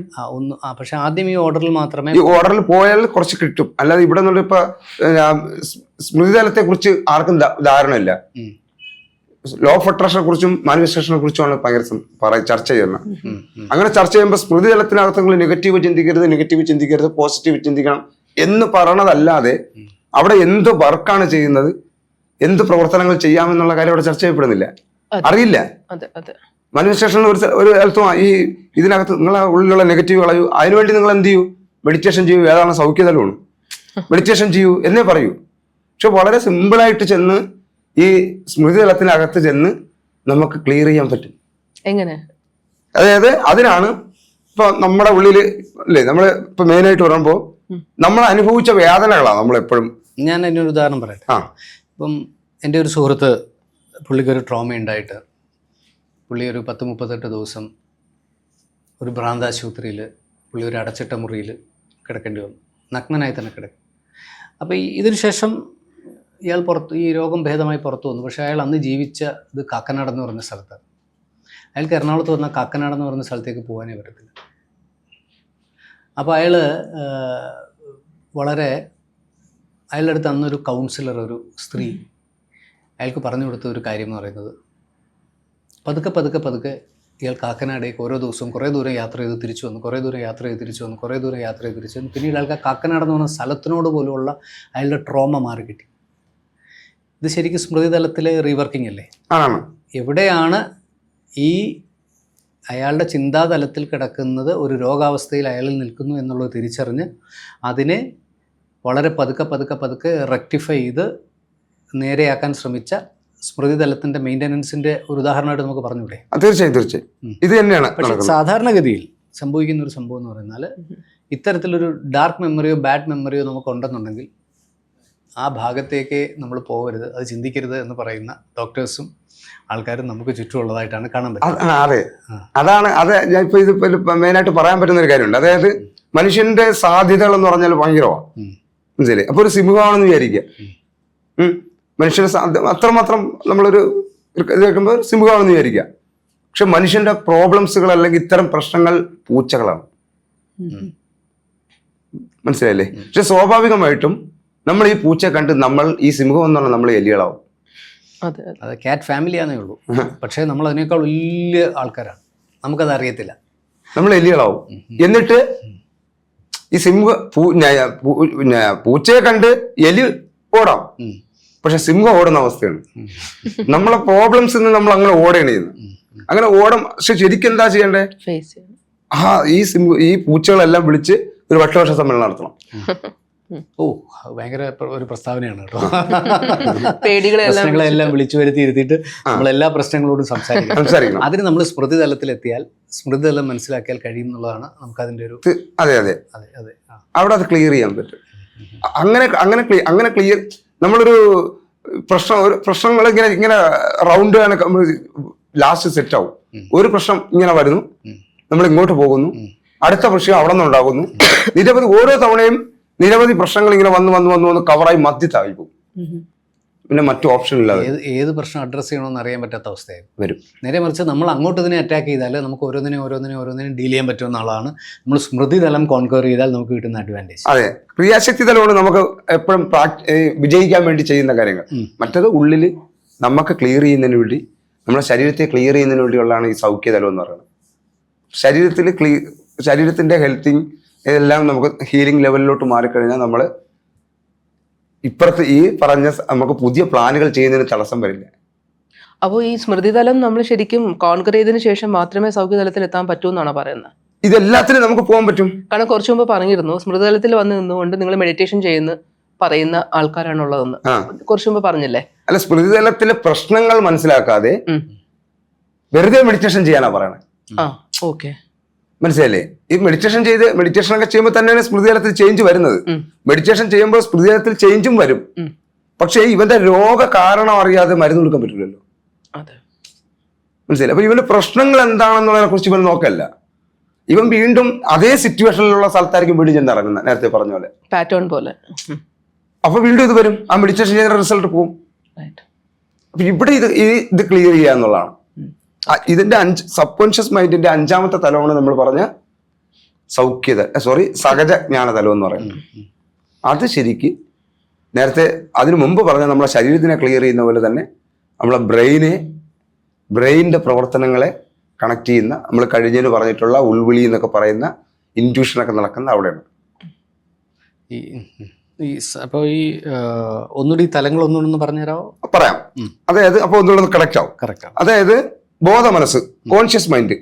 പക്ഷെ ആദ്യം ഈ ഓർഡറിൽ മാത്രമേ, ഈ ഓർഡറിൽ പോയാൽ കുറച്ച് കിട്ടും. അല്ലാതെ ഇവിടെ നിന്നുള്ള ഇപ്പൊ സ്മൃതിതലത്തെ കുറിച്ച് ആർക്കും ധാരണയില്ല. ലോ ഓഫ് അട്രാക്ഷനെ കുറിച്ചും മാനിഫെസ്റ്റേഷനെ കുറിച്ചുമാണ് ഭയങ്കര ചർച്ച ചെയ്യുന്നത്. അങ്ങനെ ചർച്ച ചെയ്യുമ്പോൾ സ്മൃതിതലത്തിനകത്ത് നിങ്ങൾ നെഗറ്റീവ് ചിന്തിക്കരുത്, പോസിറ്റീവ് ചിന്തിക്കണം എന്ന് പറയണതല്ലാതെ അവിടെ എന്ത് വർക്കാണ് ചെയ്യുന്നത്, എന്ത് പ്രവർത്തനങ്ങൾ ചെയ്യാമെന്നുള്ള കാര്യം അവിടെ ചർച്ച ചെയ്യപ്പെടുന്നില്ല, അറിയില്ല. മാനിഫെസ്റ്റേഷനിൽ ഒരു സ്ഥലത്തും ഈ ഇതിനകത്ത് നിങ്ങളെ ഉള്ളിലുള്ള നെഗറ്റീവ് കളയൂ, അതിനുവേണ്ടി നിങ്ങൾ എന്ത് ചെയ്യൂ, മെഡിറ്റേഷൻ ചെയ്യൂ, ഏതാണ് സൗഖ്യതലമാണ്, മെഡിറ്റേഷൻ ചെയ്യൂ എന്നേ പറയൂ. പക്ഷെ വളരെ സിമ്പിളായിട്ട് ചെന്ന് ഈ സ്മൃതിതലത്തിനകത്ത് ചെന്ന് നമുക്ക് ക്ലിയർ ചെയ്യാൻ പറ്റും. എങ്ങനെ? അതായത് അതിനാണ് ഇപ്പൊ നമ്മുടെ ഉള്ളിൽ അല്ലേ, നമ്മൾ ഇപ്പൊ മെയിനായിട്ട് പറയുമ്പോൾ നമ്മൾ അനുഭവിച്ച വേദനകളാണ് നമ്മളെപ്പോഴും ഞാൻ അതിനൊരു ഉദാഹരണം പറയട്ടെ. ആ ഇപ്പം എൻ്റെ ഒരു സുഹൃത്ത്, പുള്ളിക്കൊരു ട്രോമ ഉണ്ടായിട്ട് പുള്ളി ഒരു 10-38 ദിവസം ഒരു ഭ്രാന്താശുപത്രിയിൽ, പുള്ളി ഒരു അടച്ചിട്ട മുറിയിൽ കിടക്കേണ്ടി വന്നു, നഗ്നനായി തന്നെ കിടക്കും. അപ്പോൾ ഇതിനു ശേഷം ഇയാൾ ഈ രോഗം ഭേദമായി പുറത്തു വന്നു. പക്ഷേ അയാൾ അന്ന് ജീവിച്ച ഇത് കാക്കനാട് എന്ന് പറഞ്ഞ സ്ഥലത്താണ്. അയാൾക്ക് എറണാകുളത്ത് വന്നാൽ കാക്കനാട് എന്ന് പറഞ്ഞ സ്ഥലത്തേക്ക് പോകാനേ പറ്റത്തില്ല. അപ്പോൾ അയാൾ അയാളുടെ അടുത്ത് അന്നൊരു കൗൺസിലർ, ഒരു സ്ത്രീ അയാൾക്ക് പറഞ്ഞു കൊടുത്ത ഒരു കാര്യം എന്ന് പറയുന്നത്, പതുക്കെ ഇയാൾ കാക്കനാടേക്ക് ഓരോ ദിവസവും കുറേ ദൂരം യാത്ര ചെയ്ത് തിരിച്ചു വന്നു, കുറേ ദൂരം യാത്ര ചെയ്ത് തിരിച്ചു വന്നു. പിന്നീട് അയാൾക്ക് കാക്കനാട് എന്ന് പറഞ്ഞ സ്ഥലത്തിനോട് പോലുമുള്ള അയാളുടെ ട്രോമ മാറി കിട്ടി. ഇത് ശരിക്കും സ്മൃതി തലത്തിലെ റീവർക്കിംഗ് അല്ലേ? എവിടെയാണ് ഈ അയാളുടെ ചിന്താതലത്തിൽ കിടക്കുന്നത് ഒരു രോഗാവസ്ഥയിൽ അയാളിൽ നിൽക്കുന്നു എന്നുള്ളത് തിരിച്ചറിഞ്ഞ് അതിനെ വളരെ പതുക്കെ റെക്ടിഫൈ ചെയ്ത് നേരെയാക്കാൻ ശ്രമിച്ച സ്മൃതി തലത്തിൻ്റെ മെയിൻ്റനൻസിൻ്റെ ഒരു ഉദാഹരണമായിട്ട് നമുക്ക് പറഞ്ഞൂടെ? തീർച്ചയായും ഇത് തന്നെയാണ്. പക്ഷേ സാധാരണഗതിയിൽ സംഭവിക്കുന്ന ഒരു സംഭവം എന്ന് പറയുന്നാൽ, ഇത്തരത്തിലൊരു ഡാർക്ക് മെമ്മറിയോ ബാഡ് മെമ്മറിയോ നമുക്കുണ്ടെന്നുണ്ടെങ്കിൽ ആ ഭാഗത്തേക്ക് നമ്മൾ പോകരുത്, അത് ചിന്തിക്കരുത് എന്ന് പറയുന്ന ഡോക്ടേഴ്സും ആൾക്കാരും നമുക്ക് ചുറ്റുമുള്ളതായിട്ടാണ് കാണാൻ പറ്റുന്നത്. അതെ ഞാൻ ഇപ്പോൾ മെയിനായിട്ട് പറയാൻ പറ്റുന്ന ഒരു കാര്യമുണ്ട്. അതായത് മനുഷ്യന്റെ സാധ്യതകൾ എന്ന് പറഞ്ഞാൽ ഭയങ്കരമാണ്, മനസ്സിലായി? അപ്പോൾ ഒരു സിംഹമാണെന്ന് വിചാരിക്കുക, മനുഷ്യന്റെ അത്രമാത്രം നമ്മളൊരു ഇത് കേൾക്കുമ്പോൾ സിംഹമാണെന്ന് വിചാരിക്കുക. പക്ഷെ മനുഷ്യന്റെ പ്രോബ്ലംസുകൾ അല്ലെങ്കിൽ ഇത്തരം പ്രശ്നങ്ങൾ പൂച്ചകളാണ്, മനസ്സിലായില്ലേ? പക്ഷെ സ്വാഭാവികമായിട്ടും നമ്മൾ ഈ പൂച്ച കണ്ട് നമ്മൾ ഈ സിംഹം എന്ന് പറഞ്ഞാൽ നമ്മൾ എലികളാവും. അത് ക്യാറ്റ് ഫാമിലിയാന്നേ ഉള്ളൂ, പക്ഷേ നമ്മൾ അതിനേക്കാൾ വലിയ ആൾക്കാരാണ്, നമുക്കത് അറിയത്തില്ല, നമ്മൾ എലികളാവും. എന്നിട്ട് ഈ പൂച്ചയെ കണ്ട് എലി ഓടാം, പക്ഷെ സിംഹം ഓടുന്ന അവസ്ഥയാണ്. നമ്മളെ പ്രോബ്ലംസിൽ നിന്ന് നമ്മൾ അങ്ങനെ ഓടേണ്ടി ചെയ്യുന്നത്, അങ്ങനെ ഓടം. പക്ഷെ ശരിക്കും എന്താ ചെയ്യണ്ടേ? ഈ പൂച്ചകളെല്ലാം വിളിച്ച് ഒരു വട്ടവർഷ സമ്മേളനം നടത്തണം. ഭയങ്കര ഒരു പ്രസ്താവനയാണ് കേട്ടോ. പ്രശ്നങ്ങളെല്ലാം വിളിച്ചു വരുത്തി ഇരുത്തിയിട്ട് നമ്മൾ എല്ലാ പ്രശ്നങ്ങളോടും സംസാരിക്കണം. അതിന് നമ്മൾ സ്മൃതി തലത്തിലെത്തിയാൽ, സ്മൃതി തലം മനസ്സിലാക്കിയാൽ കഴിയും എന്നുള്ളതാണ് നമുക്ക് അതിന്റെ ഒരു അതെ അവിടെ അത് ക്ലിയർ ചെയ്യാൻ പറ്റും. അങ്ങനെ ക്ലിയർ നമ്മളൊരു പ്രശ്നങ്ങൾ ഇങ്ങനെ റൗണ്ട് ലാസ്റ്റ് സെറ്റ് ആവും. ഒരു പ്രശ്നം ഇങ്ങനെ വരുന്നു, നമ്മൾ ഇങ്ങോട്ട് പോകുന്നു, അടുത്ത പ്രശ്നം അവിടെ നിന്നുണ്ടാകുന്നു. ഓരോ തവണയും നിരവധി പ്രശ്നങ്ങൾ ഇങ്ങനെ വന്ന് കവറായി മധ്യത്തായി പോകും. പിന്നെ മറ്റു ഓപ്ഷൻ ഇല്ലാതെ ഏത് പ്രശ്നം അഡ്രസ്സ് ചെയ്യണമെന്ന് അറിയാൻ പറ്റാത്ത അവസ്ഥയായി വരും. നേരെ മറിച്ച് നമ്മൾ അങ്ങോട്ട് ഇതിനെ അറ്റാക്ക് ചെയ്താൽ നമുക്ക് ഓരോന്നിനും ഡീൽ ചെയ്യാൻ പറ്റുമെന്നുള്ളതാണ് നമ്മൾ സ്മൃതി തലം കോൺക്വർ ചെയ്താൽ നമുക്ക് കിട്ടുന്ന അഡ്വാൻറ്റേജ്. അതെ, ക്രിയാശക്തി തലമാണ് നമുക്ക് എപ്പോഴും വിജയിക്കാൻ വേണ്ടി ചെയ്യുന്ന കാര്യങ്ങൾ. മറ്റത് ഉള്ളിൽ നമുക്ക് ക്ലിയർ ചെയ്യുന്നതിന് വേണ്ടി, നമ്മുടെ ശരീരത്തെ ക്ലിയർ ചെയ്യുന്നതിന് വേണ്ടിയുള്ളതാണ് ഈ സൗഖ്യതലം എന്ന് പറയുന്നത്. ശരീരത്തിന്റെ ഹെൽത്തിങ് ഇതെല്ലാം നമുക്ക് ഹീലിംഗ് ലെവലിലോട്ട് മാറിക്കഴിഞ്ഞാൽ നമ്മൾ ഇപ്പുറത്ത് ഈ പറഞ്ഞ നമുക്ക് പുതിയ പ്ലാനുകൾ ചെയ്യുന്നതിന് തടസ്സം വരില്ല. അപ്പോൾ ഈ സ്മൃതിതലം നമ്മൾ ശരിക്കും കോൺക്വർ ചെയ്തതിനു ശേഷം മാത്രമേ സൗഖ്യതലത്തിൽ എത്താൻ പറ്റൂ എന്നാണ് പറയുന്നത്? ഇതെല്ലാത്തിനും നമുക്ക് പോകാൻ പറ്റും. കാരണം കുറച്ചു മുമ്പ് പറഞ്ഞിരുന്നു സ്മൃതിതലത്തിൽ വന്ന് നിന്നുകൊണ്ട് നിങ്ങൾ മെഡിറ്റേഷൻ പറയുന്ന ആൾക്കാരാണുള്ളതെന്ന് കുറച്ചു മുമ്പ് പറഞ്ഞില്ലേ? അല്ല, സ്മൃതിതലത്തിലെ പ്രശ്നങ്ങൾ മനസ്സിലാക്കാതെ വെറുതെ മെഡിറ്റേഷൻ ചെയ്യാനാ പറയണേ. ഓക്കെ, മനസ്സിലല്ലേ? ഈ മെഡിറ്റേഷൻ ഒക്കെ ചെയ്യുമ്പോൾ തന്നെയാണ് സ്മൃതിതലത്തിൽ ചേഞ്ച് വരുന്നത്. മെഡിറ്റേഷൻ ചെയ്യുമ്പോൾ സ്മൃതിതലത്തിൽ ചേഞ്ചും വരും. പക്ഷേ ഇവന്റെ രോഗ കാരണം അറിയാതെ മരുന്ന് കൊടുക്കാൻ പറ്റില്ലല്ലോ, മനസ്സിലായി? അപ്പൊ ഇവന്റെ പ്രശ്നങ്ങൾ എന്താണെന്നുള്ളതിനെ കുറിച്ച് ഇവൻ നോക്കല്ല. ഇവൻ വീണ്ടും അതേ സിറ്റുവേഷനിലുള്ള സ്ഥലത്തായിരിക്കും വീണ്ടും ചെന്ന് ഇറങ്ങുന്നത്, നേരത്തെ പറഞ്ഞ പോലെ പാറ്റേൺ പോലെ. അപ്പൊ വീണ്ടും ഇത് വരും, ആ മെഡിറ്റേഷൻ ചെയ്യുന്ന റിസൾട്ട് പോകും. അപ്പൊ ഇവിടെ ഇത് ക്ലിയർ ചെയ്യുക എന്നുള്ളതാണ്. ഇതിന്റെ സബ് കോൺഷ്യസ് മൈൻഡിന്റെ 5ാമത്തെ തലമാണ് നമ്മൾ പറഞ്ഞ സഹജ ജ്ഞാന തലം എന്ന് പറയുന്നത്. അത് ശരിക്ക് നേരത്തെ അതിനു മുമ്പ് പറഞ്ഞ നമ്മളെ ശരീരത്തിനെ ക്ലിയർ ചെയ്യുന്ന പോലെ തന്നെ നമ്മളെ ബ്രെയിനിന്റെ പ്രവർത്തനങ്ങളെ കണക്ട് ചെയ്യുന്ന, നമ്മൾ കഴിഞ്ഞതിന് പറഞ്ഞിട്ടുള്ള ഉൾവിളി എന്നൊക്കെ പറയുന്ന ഇൻറ്റ്യൂഷനൊക്കെ നടക്കുന്ന അവിടെയാണ്. അപ്പോൾ ഈ ഒന്നുകൂടി തലങ്ങൾ ഒന്നുകൂടി പറഞ്ഞുതരാമോ? പറയാം. അതായത് അപ്പോൾ ഒന്നുകൂടെ കണക്ട് ആവും. അതായത് ബോധ മനസ്സ്, കോൺഷ്യസ് മൈൻഡ്,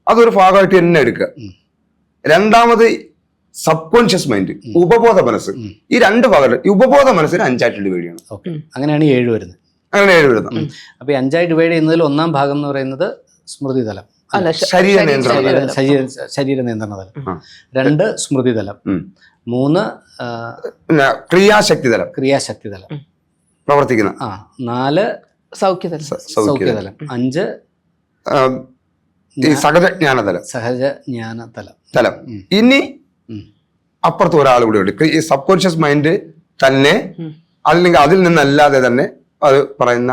അതൊരു ഭാഗമായിട്ട് തന്നെ എടുക്കുക. രണ്ടാമത് സബ് കോൺഷ്യസ് മൈൻഡ്, ഉപബോധ മനസ്സ്. ഈ 2 ഭാഗം, ഉപബോധ മനസ്സിന് 5ആയിട്ട് ഡിവൈഡ് ചെയ്യണം. അങ്ങനെയാണ് 7 വരുന്നത്. അങ്ങനെ 7 വരുന്നത്. അപ്പൊ 5ആയി ഡിവൈഡ് ചെയ്യുന്നതിൽ 1ാം ഭാഗം എന്ന് പറയുന്നത് സ്മൃതി തലം, അല്ല ശരീര നിയന്ത്രണ തലം. ശരീര നിയന്ത്രണ തലം. ആ. 2 സ്മൃതി തലം. 3 പിന്നെ ക്രിയാശക്തി തലം ക്രിയാശക്തി തലം. പ്രവർത്തിക്കുന്ന. 4 സൗഖ്യതലം. സൗഖ്യ തലം. 5 ഈ സഹജജ്ഞാന തലം. സഹജജ്ഞാന തലം. തലം. ഇനി അപ്പുറത്ത് ഒരാൾ കൂടി ഉണ്ട്. ഈ സബ് കോൺഷ്യസ് മൈൻഡ് തന്നെ അല്ലെങ്കിൽ അതിൽ നിന്നല്ലാതെ തന്നെ അത് പറയുന്ന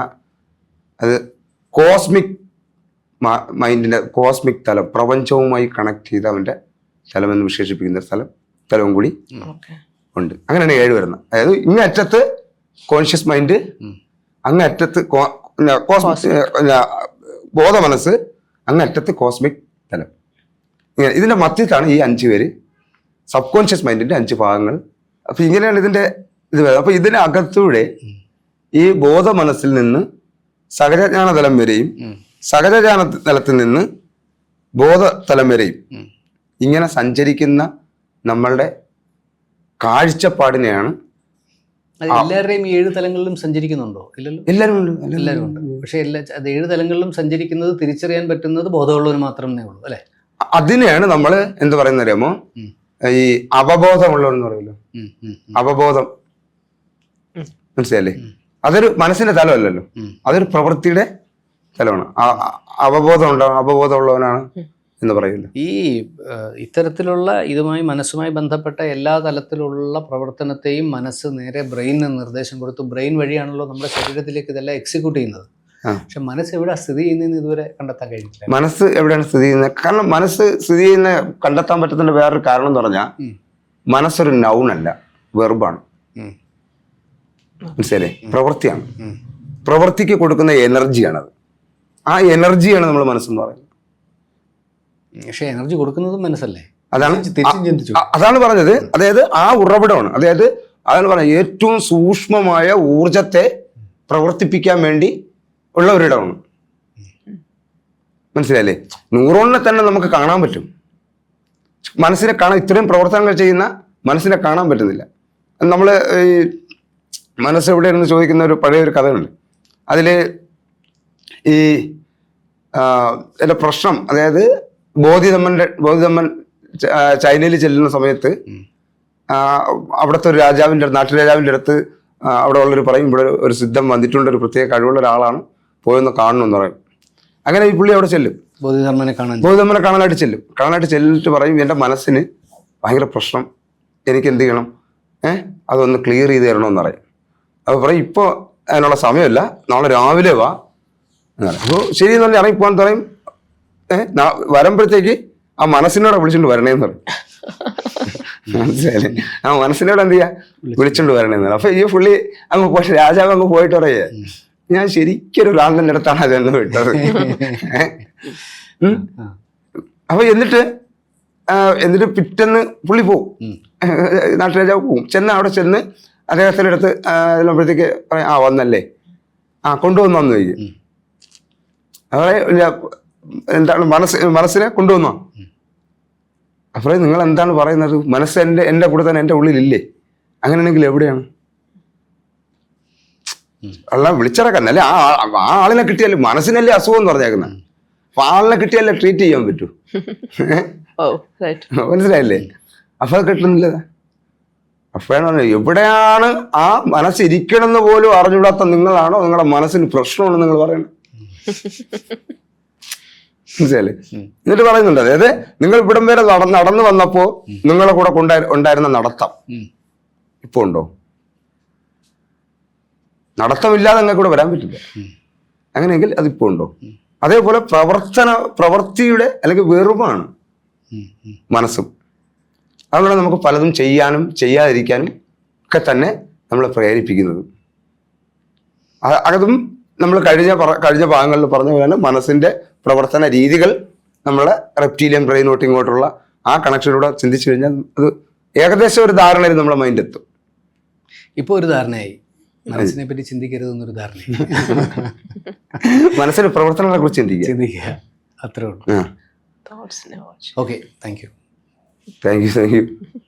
അത് കോസ്മിക് മൈൻഡിന്റെ കോസ്മിക് തലം, പ്രപഞ്ചവുമായി കണക്ട് ചെയ്ത് അവന്റെ തലം എന്ന് വിശേഷിപ്പിക്കുന്ന തലവും കൂടി ഉണ്ട്. അങ്ങനെയാണ് 7 വരുന്നത്. അതായത് ഇങ്ങറ്റത്ത് കോൺഷ്യസ് മൈൻഡ്, അങ്ങറ്റത്ത് ബോധ മനസ്സ്, അങ്ങറ്റത്ത് കോസ്മിക് തലം. ഇങ്ങനെ ഇതിന്റെ മധ്യത്താണ് ഈ 5 പേര്, സബ് കോൺഷ്യസ് മൈൻഡിന്റെ 5 ഭാഗങ്ങൾ. അപ്പൊ ഇങ്ങനെയാണ് ഇതിന്റെ ഇത് വരുന്നത്. അപ്പൊ ഇതിനകത്തൂടെ ഈ ബോധ മനസ്സിൽ നിന്ന് സഹജജ്ഞാന തലം വരെയും സഹജജ്ഞാന തലത്തിൽ നിന്ന് ബോധതലം വരെയും ഇങ്ങനെ സഞ്ചരിക്കുന്ന നമ്മളുടെ കാഴ്ചപ്പാടിനെയാണ്. എല്ലാവരുടെയും 7 തലങ്ങളിലും സഞ്ചരിക്കുന്നുണ്ടോ? ഇല്ലല്ലോ. എല്ലാവരും ഉണ്ട്. എല്ലാവരും ഉണ്ട്. പക്ഷെ 7 തലങ്ങളിലും സഞ്ചരിക്കുന്നത് തിരിച്ചറിയാൻ പറ്റുന്നത് ബോധമുള്ളവന് മാത്രമേ ഉള്ളൂ അല്ലെ? അതിനെയാണ് നമ്മൾ എന്ത് പറയുന്ന അറിയാമോ, ഈ അവബോധമുള്ളവെന്ന് പറയുമല്ലോ. അവബോധം മനസ്സിലല്ലേ? അതൊരു മനസ്സിന്റെ തലമല്ലല്ലോ, അതൊരു പ്രവൃത്തിയുടെ തലമാണ്. അവബോധമുള്ളവനാണ് എന്ന് പറയുമല്ലോ. ഈ ഇത്തരത്തിലുള്ള ഇതുമായി മനസ്സുമായി ബന്ധപ്പെട്ട എല്ലാ തലത്തിലുള്ള പ്രവർത്തനത്തെയും മനസ്സ് നേരെ ബ്രെയിനിന് നിർദ്ദേശം കൊടുത്തു. ബ്രെയിൻ വഴിയാണല്ലോ നമ്മുടെ ശരീരത്തിലേക്ക് ഇതെല്ലാം എക്സിക്യൂട്ട് ചെയ്യുന്നത്. പക്ഷെ മനസ്സ് എവിടെ സ്ഥിതി ചെയ്യുന്നതെന്ന് ഇതുവരെ കണ്ടെത്താൻ കഴിഞ്ഞില്ല. മനസ്സ് എവിടെയാണ് സ്ഥിതി ചെയ്യുന്നത്? കാരണം മനസ്സ് സ്ഥിതി ചെയ്യുന്ന കണ്ടെത്താൻ പറ്റുന്നതിന്റെ വേറൊരു കാരണം എന്ന് പറഞ്ഞാൽ മനസ്സൊരു നൗണല്ല, വെർബാണ്. മനസ്സിലല്ലേ? പ്രവൃത്തിയാണ്. പ്രവൃത്തിക്ക് കൊടുക്കുന്ന എനർജിയാണത്. ആ എനർജിയാണ് നമ്മൾ മനസ്സെന്ന് പറയുന്നത്. പക്ഷെ എനർജി കൊടുക്കുന്നതും മനസ്സല്ലേ? അതാണ് പറഞ്ഞത്. അതായത് ആ ഉറവിടമാണ്. അതാണ് പറഞ്ഞത്, ഏറ്റവും സൂക്ഷ്മമായ ഊർജത്തെ പ്രവർത്തിപ്പിക്കാൻ വേണ്ടി ഉള്ള ഒരിടമാണ്. മനസ്സിലായില്ലേ? ന്യൂറോണിനെ തന്നെ നമുക്ക് കാണാൻ പറ്റും, മനസ്സിനെ കാണാൻ. ഇത്രയും പ്രവർത്തനങ്ങൾ ചെയ്യുന്ന മനസ്സിനെ കാണാൻ പറ്റുന്നില്ല. നമ്മൾ ഈ മനസ്സ് എവിടെയാണെന്ന് ചോദിക്കുന്ന ഒരു പഴയൊരു കഥയുണ്ട്. അതിൽ ഈ എൻ്റെ പ്രശ്നം, അതായത് ബോധിധമ്മൻ ചൈനയിൽ ചെല്ലുന്ന സമയത്ത് അവിടുത്തെ ഒരു നാട്ടുരാജാവിൻ്റെ അടുത്ത് അവിടെ ഉള്ളൊരു പറയും, ഇവിടെ ഒരു സിദ്ധം വന്നിട്ടുണ്ട്, ഒരു പ്രത്യേക കഴിവുള്ള ഒരാളാണ്, പോയൊന്ന് കാണണമെന്ന് പറയും. അങ്ങനെ ഈ പുള്ളി അവിടെ ചെല്ലും, ബോധിധമ്മനെ കാണാനായിട്ട് ചെല്ലിട്ട് പറയും, എൻ്റെ മനസ്സിന് ഭയങ്കര പ്രശ്നം, എനിക്ക് എന്ത് ചെയ്യണം, അതൊന്ന് ക്ലിയർ ചെയ്ത് തരണമെന്ന് പറയും. അപ്പോൾ പറയും, ഇപ്പോൾ അതിനുള്ള സമയമില്ല, നാളെ രാവിലെ വാ എന്നാണ്. അപ്പോൾ ശരി എന്ന് പറഞ്ഞാൽ ഇറങ്ങിപ്പോകാൻ പറയും. വരുമ്പോഴത്തേക്ക് ആ മനസ്സിനോടെ വിളിച്ചോണ്ട് വരണേന്ന് പറയും. മനസ്സിലായില്ലേ? ആ മനസ്സിനോട് എന്ത് ചെയ്യാ, വിളിച്ചോണ്ട് വരണേന്ന്. അപ്പൊ ഈ പുള്ളി അങ്ങ് പോയിട്ട് രാജാവ് അങ്ങ് പോയിട്ട് പറയേ, ഞാൻ ശരിക്കൊരു റാന്തന്റെ അടുത്താണ് അതെന്ന് വിട്ടത്. അപ്പൊ എന്നിട്ട് പിറ്റേന്ന് പുള്ളി പോവും, നാട്ടുരാജാവ് പോവും. അവിടെ ചെന്ന് അദ്ദേഹത്തിൻ്റെ അടുത്ത് ചെല്ലുമ്പോഴത്തേക്ക് പറയാം, വന്നല്ലേ, കൊണ്ടുവന്നു ചോദിക്കും. അവരെ എന്താണ് മനസ്സിനെ കൊണ്ടുവന്നോ? അപ്പോൾ നിങ്ങൾ എന്താണ് പറയുന്നത്? മനസ്സ് എൻ്റെ കൂടെ തന്നെ എൻ്റെ ഉള്ളിലില്ലേ? അങ്ങനെയാണെങ്കിൽ എവിടെയാണ്? എല്ലാം വിളിച്ചിറക്കാൻ അല്ലേ? ആ ആളിനെ കിട്ടിയാലേ, മനസ്സിനല്ലേ അസുഖം എന്ന് പറഞ്ഞേക്കുന്നത്. അപ്പൊ ആളിനെ കിട്ടിയാലേ ട്രീറ്റ് ചെയ്യാൻ പറ്റൂ. മനസ്സിലായില്ലേ? അപ്പൊ അത് കിട്ടുന്നില്ല. അപ്പോഴാണ് എവിടെയാണ് ആ മനസ്സിരിക്കണമെന്ന് പോലും അറിഞ്ഞുകൂടാത്ത നിങ്ങളാണോ നിങ്ങളുടെ മനസ്സിന് പ്രശ്നമാണെന്ന് നിങ്ങൾ പറയണം. മനസ്സിലല്ലേ? എന്നിട്ട് പറയുന്നുണ്ട്, അതായത് നിങ്ങൾ ഇവിടം വരെ നടന്നു വന്നപ്പോ നിങ്ങളെ കൂടെ ഉണ്ടായിരുന്ന നടത്തം ഇപ്പൊ ഉണ്ടോ? നടത്തമില്ലാതെ നിങ്ങൾക്ക് കൂടെ വരാൻ പറ്റില്ല. അങ്ങനെയെങ്കിൽ അതിപ്പോ ഉണ്ടോ? അതേപോലെ പ്രവൃത്തിയുടെ അല്ലെങ്കിൽ വെറുമാണ് മനസ്സും. അതുകൊണ്ട് നമുക്ക് പലതും ചെയ്യാനും ചെയ്യാതിരിക്കാനും ഒക്കെ തന്നെ നമ്മളെ പ്രേരിപ്പിക്കുന്നത്. അതും നമ്മൾ കഴിഞ്ഞ ഭാഗങ്ങളിൽ പറഞ്ഞ പോലെ മനസ്സിന്റെ പ്രവർത്തന രീതികൾ നമ്മളെ റെപ്റ്റീലിയൻ ബ്രെയിനോട്ട് ഇങ്ങോട്ടുള്ള ആ കണക്ഷനിലൂടെ ചിന്തിച്ചു കഴിഞ്ഞാൽ അത് ഏകദേശം ഒരു ധാരണയിൽ നമ്മളെ മൈൻഡ് എത്തും. ഇപ്പൊ ഒരു ധാരണയായി, മനസ്സിനെ പറ്റി ചിന്തിക്കരുതെന്നൊരു ധാരണയായി. മനസ്സിന്റെ പ്രവർത്തനങ്ങളെ കുറിച്ച് ചിന്തിക്കുക, അത്രേ ഉള്ളൂ. Thoughts, okay, thank you. Thank you.